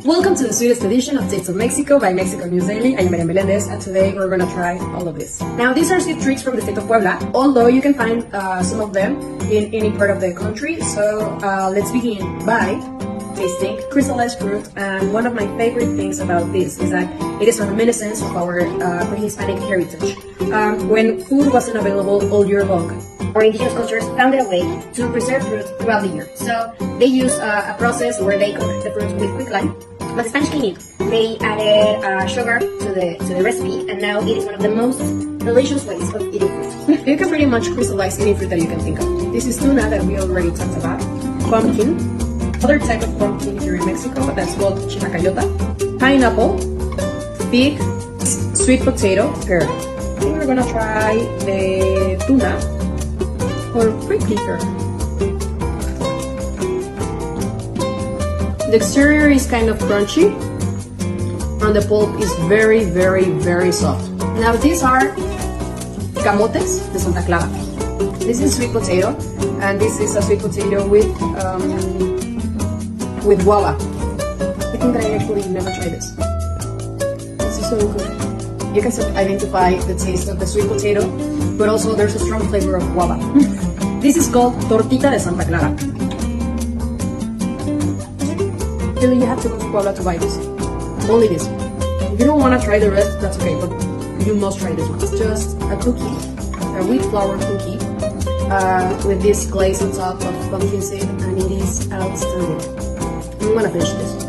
Welcome to the sweetest edition of Taste of Mexico by Mexico News Daily. I'm Maria Melendez, and today we're gonna try all of this. Now, these are sweet treats from the state of Puebla, although you can find some of them in any part of the country. So let's begin by tasting crystallized fruit. And one of my favorite things about this is that it is reminiscent of our pre-Hispanic heritage. When food wasn't available all year long, our indigenous cultures found a way to preserve fruit throughout the year. So they use a process where they cook the fruit with quicklime. But the Spanish came in. They added sugar to the recipe, and now it is one of the most delicious ways of eating fruit. You can pretty much crystallize any fruit that you can think of. This is tuna that we already talked about. Pumpkin, other type of pumpkin here in Mexico that's called chiracayota. Pineapple, fig, sweet potato, pear. I think we're gonna try the tuna or prickly pear. The exterior is kind of crunchy, and the pulp is very, very, very soft. Now these are camotes de Santa Clara. This is sweet potato, and this is a sweet potato with guava. I think that I actually never tried this. This is so good. You can identify the taste of the sweet potato, but also there's a strong flavor of guava. This is called tortita de Santa Clara. Really, you have to go to Puebla to buy this. Only this. If you don't want to try the rest, that's okay, but you must try this one. It's just a cookie, a wheat flour cookie, with this glaze on top of pumpkin seed, and it is outstanding. I'm gonna finish this.